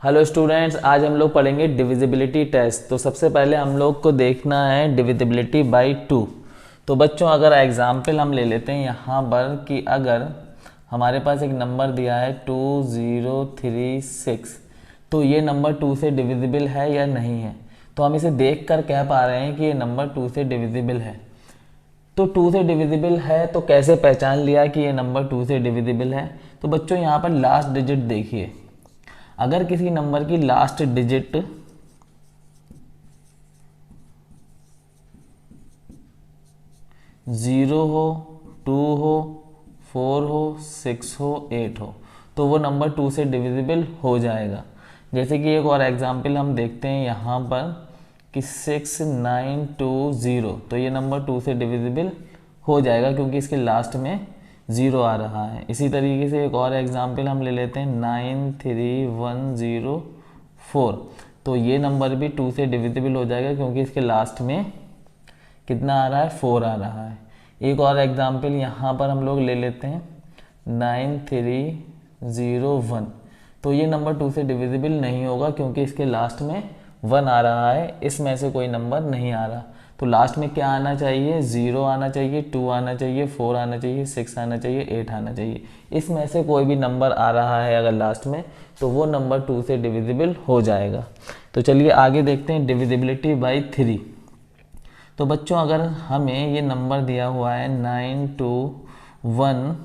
Hello students, आज हम लोग पढ़ेंगे डिविजिबिलिटी टेस्ट। तो सबसे पहले हम लोग को देखना है डिविजिबिलिटी बाय 2। तो बच्चों अगर एग्जाम्पल हम ले लेते हैं यहाँ पर कि अगर हमारे पास एक नंबर दिया है 2036, तो ये नंबर 2 से डिविजिबल है या नहीं है। तो हम इसे देख कर कह पा रहे हैं कि ये नंबर 2 से डिविजिबल है। तो 2 से डिविजिबल है तो कैसे पहचान लिया कि ये नंबर 2 से डिविजिबल है। तो बच्चों यहाँ पर लास्ट डिजिट देखिए, अगर किसी नंबर की लास्ट डिजिट 0 हो, 2 हो, 4 हो, 6 हो, 8 हो, तो वो नंबर 2 से डिविजिबल हो जाएगा। जैसे कि एक और एग्जाम्पल हम देखते हैं यहाँ पर कि 6920, तो ये नंबर 2 से डिविजिबल हो जाएगा क्योंकि इसके लास्ट में 0 आ रहा है। इसी तरीके से एक और एग्जाम्पल हम ले लेते हैं 93104, तो ये नंबर भी 2 से डिविजिबल हो जाएगा क्योंकि इसके लास्ट में कितना आ रहा है, 4 आ रहा है। एक और एग्जाम्पल यहाँ पर हम लोग ले लेते हैं 9301, तो ये नंबर 2 से डिविजिबल नहीं होगा क्योंकि इसके लास्ट में 1 आ रहा है, इसमें से कोई नंबर नहीं आ रहा। तो लास्ट में क्या आना चाहिए, 0 आना चाहिए, 2 आना चाहिए, 4 आना चाहिए, 6 आना चाहिए, 8 आना चाहिए। इसमें से कोई भी नंबर आ रहा है अगर लास्ट में, तो वो नंबर 2 से डिविजिबल हो जाएगा। तो चलिए आगे देखते हैं डिविजिबिलिटी बाय 3। तो बच्चों अगर हमें ये नंबर दिया हुआ है 921,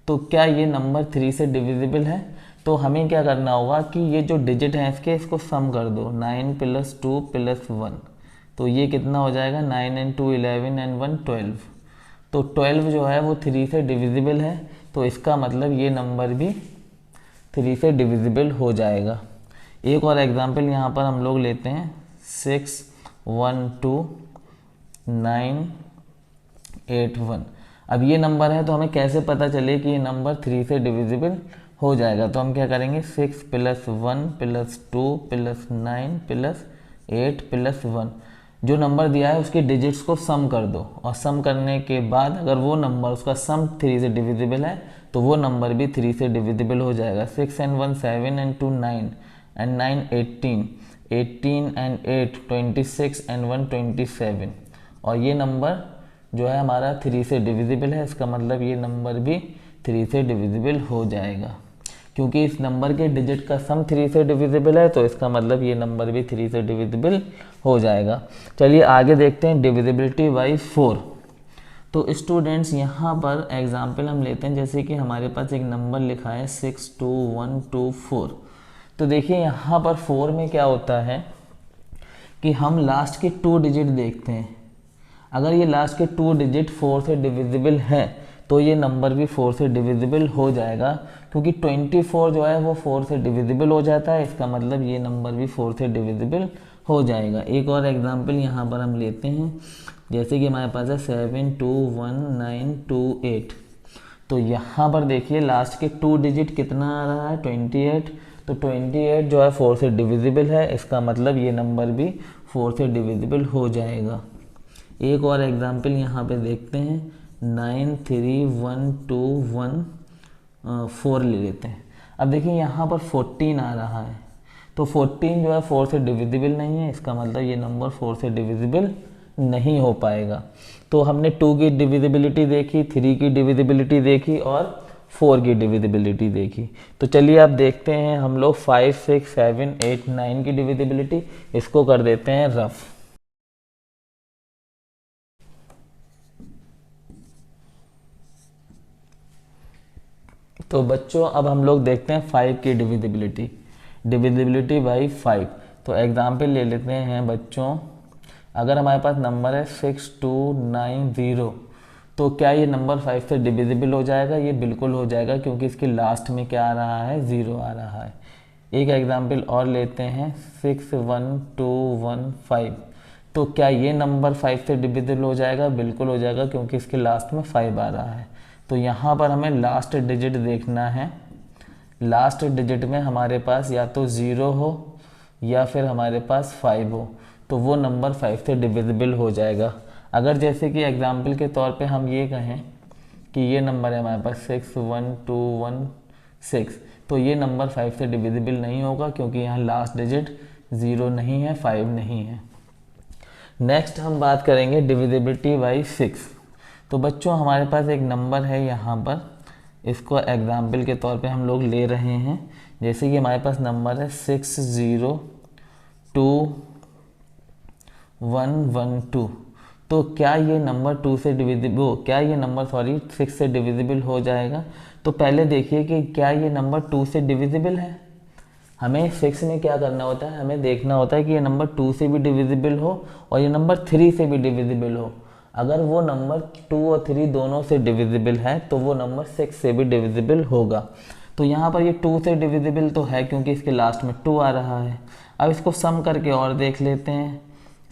तो क्या ये नंबर 3 से डिविजिबल है। तो हमें क्या करना होगा कि ये जो डिजिट हैं इसको सम कर दो, 9 + 2 + 1, तो ये कितना हो जाएगा, 9 × 2 11 and 1 12। तो 12 जो है वो 3 से डिविजिबल है, तो इसका मतलब ये नंबर भी 3 से डिविजिबल हो जाएगा। एक और एग्जांपल यहाँ पर हम लोग लेते हैं 612981। अब ये नंबर है तो हमें कैसे पता चले कि ये नंबर 3 से डिविजिबल हो जाएगा। तो हम क्या करेंगे, 6 + 1 + 2 + 9 + 8 + 1, जो नंबर दिया है उसके डिजिट्स को सम कर दो, और सम करने के बाद अगर वो नंबर उसका सम 3 से डिविजिबल है तो वो नंबर भी 3 से डिविजिबल हो जाएगा। 6 and 1 7 and 2 9 and 9 18, 18 and 8 26 and 1 27, और ये नंबर जो है हमारा 3 से डिविजिबल है, इसका मतलब ये नंबर भी 3 से डिविजिबल हो जाएगा। क्योंकि इस नंबर के डिजिट का सम 3 से डिविजिबल है तो इसका मतलब ये नंबर भी 3 से डिविजिबल हो जाएगा। चलिए आगे देखते हैं डिविजिबिलिटी बाय 4। तो स्टूडेंट्स यहाँ पर एग्जाम्पल हम लेते हैं, जैसे कि हमारे पास एक नंबर लिखा है 62124। तो देखिए यहाँ पर 4 में क्या होता है कि हम लास्ट के 2 डिजिट देखते हैं। अगर ये लास्ट के 2 डिजिट 4 से डिविजिबल है तो ये नंबर भी 4 से डिविजिबल हो जाएगा, क्योंकि 24 जो है वो 4 से डिविजिबल हो जाता है, इसका मतलब ये नंबर भी 4 से डिविजिबल हो जाएगा। एक और एग्जांपल यहाँ पर हम लेते हैं, जैसे कि हमारे पास है 721928। तो यहाँ पर देखिए लास्ट के 2 डिजिट कितना आ रहा है, 28, तो 28 जो है 4 से डिविजिबल है, इसका मतलब ये नंबर भी 4 से डिविजिबल हो जाएगा। एक और एग्जांपल यहाँ पे देखते हैं 931214 ले लेते हैं। अब देखिए यहाँ पर 14 आ रहा है, तो 14 जो है 4 से डिविजिबल नहीं है, इसका मतलब ये नंबर 4 से डिविजिबल नहीं हो पाएगा। तो हमने 2 की डिविजिबिलिटी देखी, 3 की डिविजिबिलिटी देखी और 4 की डिविजिबिलिटी देखी। तो चलिए अब देखते हैं हम लोग 5 6 7 8 9 की डिविजिबिलिटी, इसको कर देते हैं रफ। तो बच्चों अब हम लोग देखते हैं 5 की डिविजिबिलिटी बाय 5। तो एग्जाम्पल ले लेते हैं बच्चों, अगर हमारे पास नंबर है 6290, तो क्या ये नंबर 5 से डिविजिबल हो जाएगा, ये बिल्कुल हो जाएगा क्योंकि इसके लास्ट में क्या आ रहा है, 0 आ रहा है। एक एग्जाम्पल और लेते हैं 61215, तो क्या ये नंबर 5 से डिविजिबल हो जाएगा, बिल्कुल हो जाएगा क्योंकि इसके लास्ट में 5 आ रहा है। तो यहाँ पर हमें लास्ट डिजिट देखना है, लास्ट डिजिट में हमारे पास या तो 0 हो या फिर हमारे पास 5 हो, तो वो नंबर 5 से डिविजिबल हो जाएगा। अगर जैसे कि एग्जाम्पल के तौर पे हम ये कहें कि ये नंबर है हमारे पास 61216, तो ये नंबर 5 से डिविजिबल नहीं होगा, क्योंकि यहाँ लास्ट डिजिट 0 नहीं है, 5 नहीं है। नेक्स्ट हम बात करेंगे डिविजिबिलिटी बाई 6। तो बच्चों हमारे पास एक नंबर है यहाँ पर, इसको एग्जाम्पल के तौर पे हम लोग ले रहे हैं। जैसे कि हमारे पास नंबर है 6021112। तो क्या ये नंबर 2 से डिविजिबल, क्या ये नंबर 6 से डिविजिबल हो जाएगा? तो पहले देखिए कि क्या ये नंबर 2 से डिविजिबल है। हमें 6 में क्या करना होता है, हमें देखना होता है कि ये नंबर 2 से भी डिविजिबल हो और ये नंबर 3 से भी डिविजिबल हो। अगर वो नंबर 2 और 3 दोनों से डिविजिबल है तो वो नंबर 6 से भी डिविजिबल होगा। तो यहाँ पर ये 2 से डिविजिबल तो है, क्योंकि इसके लास्ट में 2 आ रहा है। अब इसको सम करके और देख लेते हैं।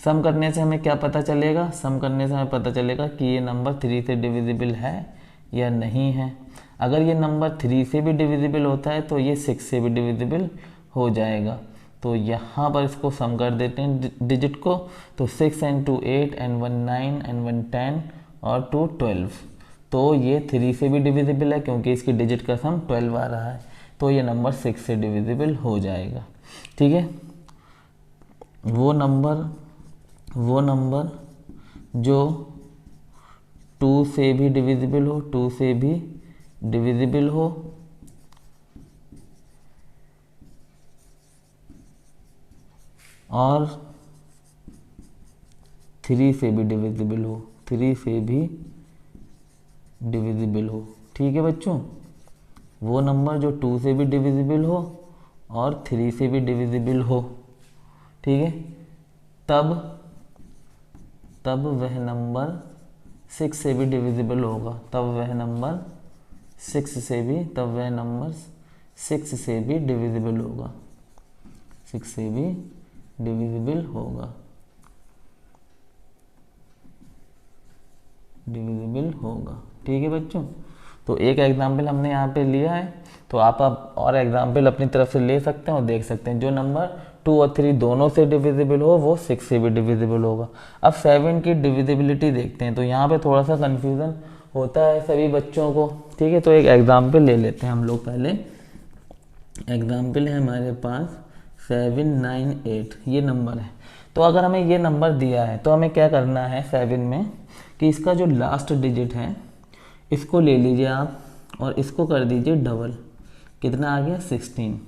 सम करने से हमें क्या पता चलेगा? सम करने से हमें पता चलेगा कि ये नंबर 3 से डिविजिबल है या नहीं है। अगर ये नंबर 3 से भी डिविजिबल होता है तो ये 6 से भी डिविजिबल हो जाएगा। तो यहाँ पर इसको सम कर देते हैं डिजिट को। तो 6 and 2 8 and 1 9 and 1 10 और 2 12। तो ये 3 से भी डिविजिबल है, क्योंकि इसकी डिजिट का सम 12 आ रहा है। तो ये नंबर 6 से डिविजिबल हो जाएगा। ठीक है, वो नंबर जो 2 से भी डिविजिबल हो, 2 से भी डिविजिबल हो और 3 से भी डिविजिबल हो, 3 से भी डिविजिबल हो। ठीक है बच्चों, वो नंबर जो 2 से भी डिविजिबल हो और 3 से भी डिविजिबल हो। ठीक है, तब वह नंबर 6 से भी डिविजिबल होगा। तब वह नंबर 6 से भी डिविजिबल होगा। 6 से भी डिविजिबल होगा। ठीक है बच्चों, तो एक एग्जाम्पल हमने यहाँ पे लिया है। तो आप और एग्जाम्पल अपनी तरफ से ले सकते हैं और देख सकते हैं। जो नंबर 2 और 3 दोनों से डिविजिबल हो वो 6 से भी डिविजिबल होगा। अब 7 की डिविजिबिलिटी देखते हैं। तो यहाँ पे थोड़ा सा कन्फ्यूज़न होता है सभी बच्चों को। ठीक है, तो एक एग्जाम्पल ले लेते हैं हम लोग। पहले एग्जाम्पल है हमारे पास 798, ये नंबर है। तो अगर हमें ये नंबर दिया है तो हमें क्या करना है 7 में, कि इसका जो लास्ट डिजिट है इसको ले लीजिए आप और इसको कर दीजिए डबल। कितना आ गया? 16।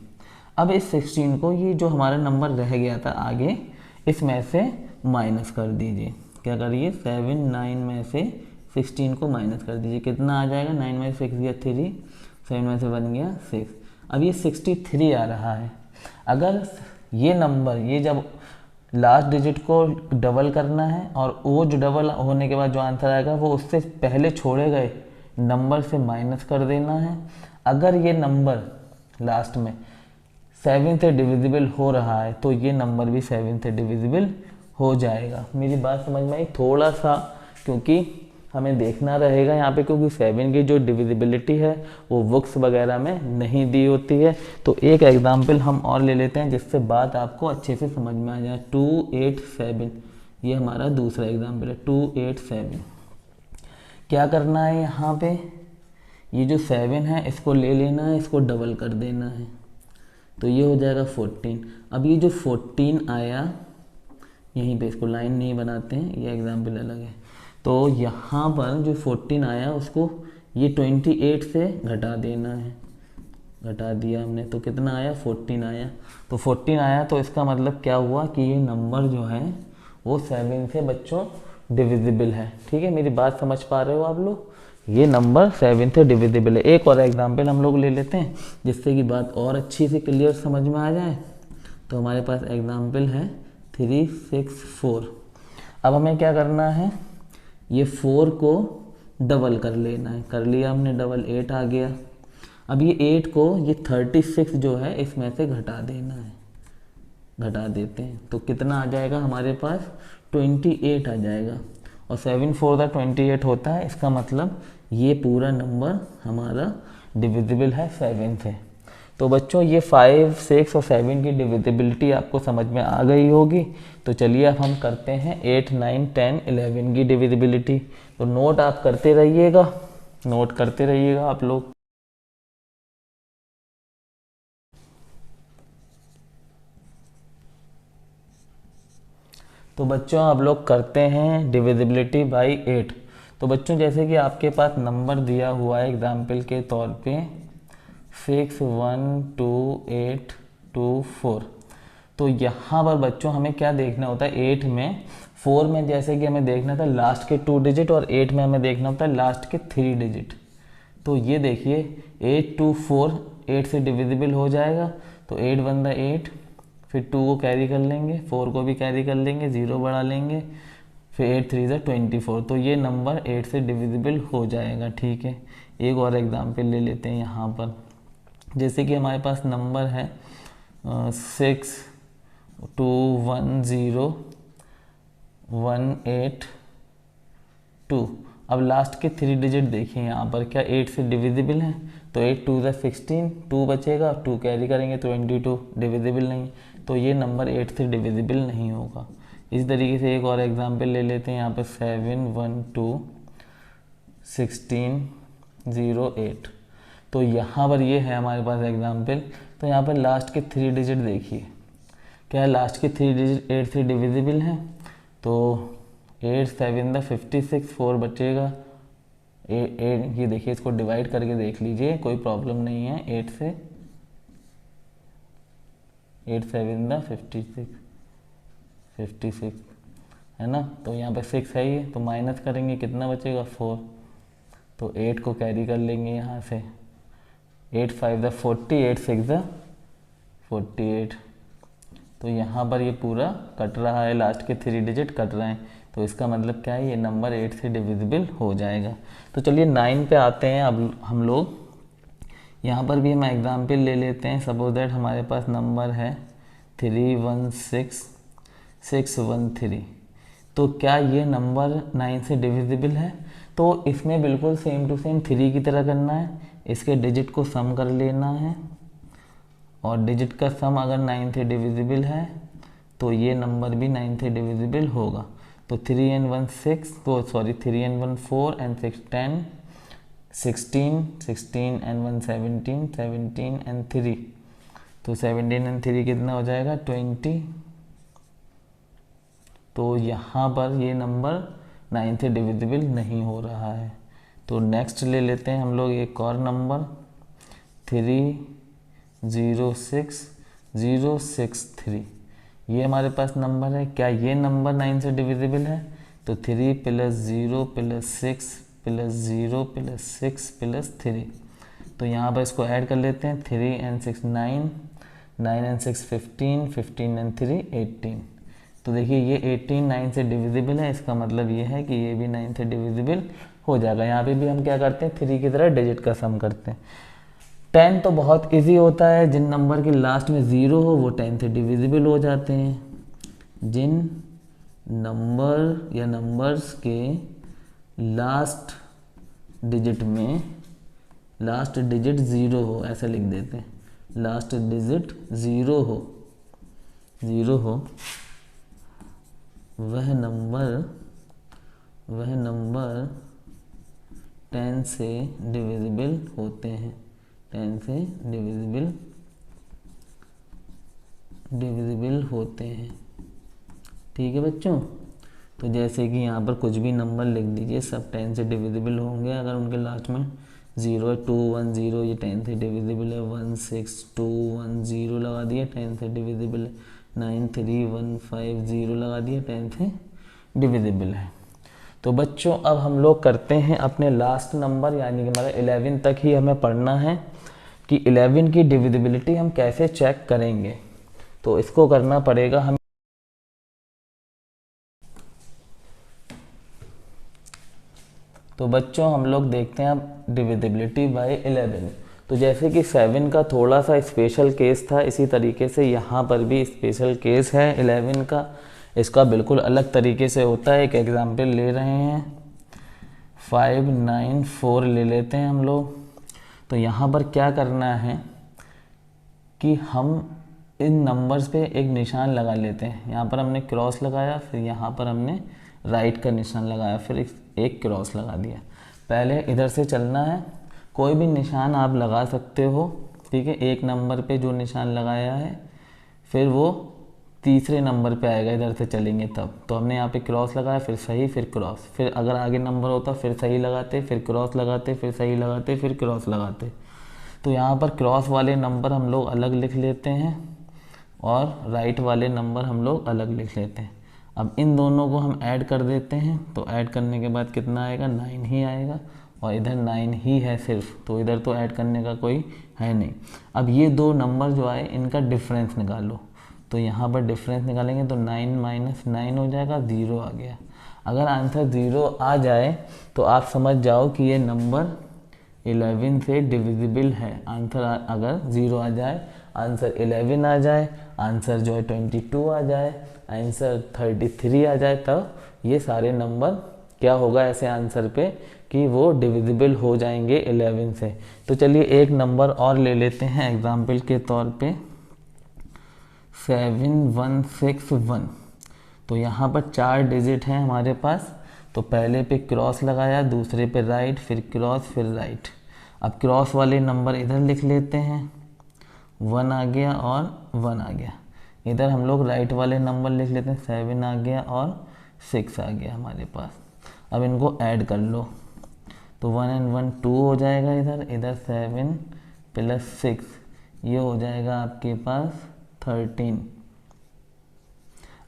अब इस 16 को, ये जो हमारा नंबर रह गया था आगे, इसमें से माइनस कर दीजिए। क्या करिए? 7 9 में से 16 को माइनस कर दीजिए। कितना आ जाएगा? 9 में से 6 गया 3, 7 में से 1 गया 6। अब ये 63 आ रहा है। अगर ये नंबर, ये जब लास्ट डिजिट को डबल करना है और वो जो डबल होने के बाद जो आंसर आएगा वो उससे पहले छोड़े गए नंबर से माइनस कर देना है। अगर ये नंबर लास्ट में 7 से डिविजिबल हो रहा है तो ये नंबर भी 7 से डिविजिबल हो जाएगा। मेरी बात समझ में आई? थोड़ा सा क्योंकि हमें देखना रहेगा यहाँ पे, क्योंकि 7 की जो डिविजिबिलिटी है वो बुक्स वगैरह में नहीं दी होती है। तो एक एग्जांपल हम और ले लेते हैं जिससे बात आपको अच्छे से समझ में आ जाए। 287, ये हमारा दूसरा एग्जांपल है। 287 क्या करना है यहाँ पे, ये जो 7 है इसको ले लेना है, इसको डबल कर देना है, तो ये हो जाएगा 14। अब ये जो 14 आया, यहीं पे इसको लाइन नहीं बनाते हैं, ये एग्जांपल अलग है। तो यहाँ पर जो 14 आया उसको ये 28 से घटा देना है। घटा दिया हमने तो कितना आया? 14 आया। तो 14 आया तो इसका मतलब क्या हुआ कि ये नंबर जो है वो 7 से बच्चों डिविजिबल है। ठीक है, मेरी बात समझ पा रहे हो आप लोग? ये नंबर 7 से डिविजिबल है। एक और एग्जाम्पल हम लोग ले लेते हैं जिससे कि बात और अच्छी से क्लियर समझ में आ जाए। तो हमारे पास एग्जाम्पल है 364। अब हमें क्या करना है, ये 4 को डबल कर लेना है। कर लिया हमने डबल, 8 आ गया। अब ये 8 को ये 36 जो है इसमें से घटा देना है। घटा देते हैं तो कितना आ जाएगा हमारे पास? 28 आ जाएगा। और 7 4 28 होता है। इसका मतलब ये पूरा नंबर हमारा डिविजिबल है 7 से। तो बच्चों ये 5 6 और 7 की डिविजिबिलिटी आपको समझ में आ गई होगी। तो चलिए अब हम करते हैं 8 9 10 11 की डिविजिबिलिटी। तो नोट आप करते रहिएगा आप लोग। तो बच्चों अब लोग करते हैं डिविजिबिलिटी बाय 8। तो बच्चों जैसे कि आपके पास नंबर दिया हुआ है एग्जाम्पल के तौर पे 612824, तो यहाँ पर बच्चों हमें क्या देखना होता है, 8 में 4 में जैसे कि हमें देखना था लास्ट के 2 डिजिट और 8 में हमें देखना होता है लास्ट के 3 डिजिट। तो ये देखिए 824 8 से डिविजिबल हो जाएगा, तो 8 1 8, फिर 2 को कैरी कर लेंगे, 4 को भी कैरी कर लेंगे, 0 बढ़ा लेंगे, फिर 8 3 24, तो ये नंबर 8 से डिविजिबल हो जाएगा। ठीक है, एक और एग्जाम्पल ले लेते हैं यहाँ पर। जैसे कि हमारे पास नंबर है 621018 अब लास्ट के 3 डिजिट देखिए यहाँ पर क्या 8 से डिविजिबल है, तो 8 2 16, 2 बचेगा, 2 कैरी करेंगे 22, डिविजिबल नहीं, तो ये नंबर 8 से डिविजिबल नहीं होगा। इस तरीके से एक और एग्जांपल ले लेते हैं यहाँ पर 7121608, तो यहाँ पर ये है हमारे पास एग्जांपल। तो यहाँ पर लास्ट के 3 डिजिट देखिए क्या है, लास्ट के 3 डिजिट 8 से डिविजिबल हैं, तो 8 7 56, 4 बचेगा, ये देखिए इसको डिवाइड करके देख लीजिए, कोई प्रॉब्लम नहीं है। 8 से 8 7 56 है ना, तो यहाँ पे 6 है ये, तो माइनस करेंगे कितना बचेगा 4, तो 8 को कैरी कर लेंगे यहाँ से, 8 5 40, 8 6 48, तो यहाँ पर ये पूरा कट रहा है, लास्ट के 3 डिजिट कट रहे हैं, तो इसका मतलब क्या है, ये नंबर 8 से डिविजिबल हो जाएगा। तो चलिए 9 पे आते हैं अब हम लोग। यहाँ पर भी हम एग्जाम्पल ले लेते हैं। सपोज दैट हमारे पास नंबर है 316613, तो क्या ये नंबर 9 से डिविजिबल है? तो इसमें बिल्कुल सेम टू सेम 3 की तरह करना है, इसके डिजिट को सम कर लेना है, और डिजिट का सम अगर 9 से डिविजिबल है तो ये नंबर भी 9 से डिविजिबल होगा। तो 3 and 1 6, तो sorry 3 and 1 4 and 6 10, 16 and 1 17, 17 and 3, तो 17 and 3 कितना हो जाएगा 20। तो यहाँ पर ये नंबर 9 से डिविजिबल नहीं हो रहा है। तो नेक्स्ट ले लेते हैं हम लोग एक और नंबर 306063, ये हमारे पास नंबर है। क्या ये नंबर 9 से डिविजिबल है? तो 3 + 0 + 6 + 0 + 6 + 3, तो यहाँ पर इसको ऐड कर लेते हैं। 3 and 6 9, 9 and 6 15, 15 and 3 18, तो देखिए ये 18 9 से डिविजिबल है, इसका मतलब ये है कि ये भी 9 से डिविजिबल हो जाएगा। यहाँ पे भी हम क्या करते हैं 3 की तरह डिजिट का सम करते हैं। 10 तो बहुत इजी होता है, जिन नंबर के लास्ट में 0 हो वो 10 से डिविजिबल हो जाते हैं। जिन नंबर या नंबर्स के लास्ट डिजिट में लास्ट डिजिट 0 हो, ऐसा लिख देते हैं, लास्ट डिजिट 0 हो वह नंबर 10 से डिविजिबल होते हैं, 10 से डिविजिबल होते हैं। ठीक है बच्चों, तो जैसे कि यहाँ पर कुछ भी नंबर लिख दीजिए, सब 10 से डिविजिबल होंगे अगर उनके लास्ट में 0 है। 2 1 0 ये 10 से डिविजिबल है। 1 6 2 1 0 लगा दिया, 10 से डिविजिबल है। 9 3 1 5 0 लगा दिया, 10 से डिविजिबल है। तो बच्चों अब हम लोग करते हैं अपने लास्ट नंबर, यानी कि हमारा 11 तक ही हमें पढ़ना है कि 11 की डिविजिबिलिटी हम कैसे चेक करेंगे। तो इसको करना पड़ेगा हम। तो बच्चों हम लोग देखते हैं अब डिविजिबिलिटी बाय 11। तो जैसे कि 7 का थोड़ा सा स्पेशल केस था, इसी तरीके से यहाँ पर भी स्पेशल केस है 11 का, इसका बिल्कुल अलग तरीके से होता है। एक एग्जाम्पल ले रहे हैं 594 ले लेते हैं हम लोग। तो यहाँ पर क्या करना है कि हम इन नंबर्स पे एक निशान लगा लेते हैं। यहाँ पर हमने क्रॉस लगाया, फिर यहाँ पर हमने राइट का निशान लगाया, फिर एक क्रॉस लगा दिया। पहले इधर से चलना है, कोई भी निशान आप लगा सकते हो, ठीक है। एक नंबर पे जो निशान लगाया है फिर वो तीसरे नंबर पे आएगा, इधर से चलेंगे तब। तो हमने यहाँ पे क्रॉस लगाया, फिर सही, फिर क्रॉस, फिर अगर आगे नंबर होता फिर सही लगाते, फिर क्रॉस लगाते, फिर सही लगाते, फिर क्रॉस लगाते। तो यहाँ पर क्रॉस वाले नंबर हम लोग अलग लिख लेते हैं और राइट वाले नंबर हम लोग अलग लिख लेते हैं। अब इन दोनों को हम ऐड कर देते हैं, तो ऐड करने के बाद कितना आएगा, 9 ही आएगा, और इधर 9 ही है सिर्फ, तो इधर तो ऐड करने का कोई है नहीं। अब ये दो नंबर जो आए इनका डिफरेंस निकालो, तो यहाँ पर डिफरेंस निकालेंगे तो 9 माइनस 9 हो जाएगा, 0 आ गया। अगर आंसर 0 आ जाए तो आप समझ जाओ कि ये नंबर 11 से डिविजिबल है। आंसर अगर 0 आ जाए, आंसर 11 आ जाए, आंसर जो है 22 आ जाए, आंसर 33 आ जाए, तब ये सारे नंबर क्या होगा ऐसे आंसर पे कि वो डिविजिबल हो जाएंगे 11 से। तो चलिए एक नंबर और ले लेते हैं एग्जाम्पल के तौर पे, 7161। तो यहाँ पर 4 डिजिट हैं हमारे पास, तो पहले पे क्रॉस लगाया, दूसरे पे राइट, फिर क्रॉस, फिर राइट। अब क्रॉस वाले नंबर इधर लिख लेते हैं, 1 आ गया और 1 आ गया। इधर हम लोग राइट वाले नंबर लिख लेते हैं, 7 आ गया और 6 आ गया हमारे पास। अब इनको ऐड कर लो, तो 1 and 1 2 हो जाएगा, इधर 7 प्लस 6 ये हो जाएगा आपके पास 13।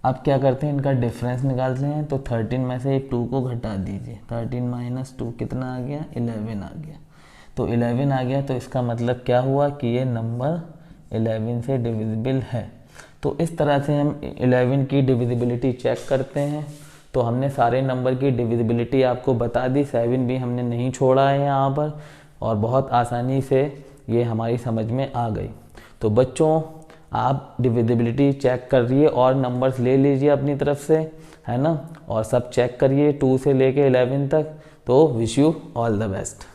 अब क्या करते हैं, इनका डिफरेंस निकालते हैं। तो 13 में से 2 को घटा दीजिए, 13 माइनस 2 कितना आ गया, 11 आ गया। तो 11 आ गया, तो इसका मतलब क्या हुआ कि ये नंबर 11 से डिविजिबल है। तो इस तरह से हम 11 की डिविजिबिलिटी चेक करते हैं। तो हमने सारे नंबर की डिविजिबिलिटी आपको बता दी, 7 भी हमने नहीं छोड़ा है यहाँ पर, और बहुत आसानी से ये हमारी समझ में आ गई। तो बच्चों आप डिविजिबिलिटी चेक करिए और नंबर्स ले लीजिए अपनी तरफ से, है ना, और सब चेक करिए 2 से लेके 11 तक। तो wish you all the best.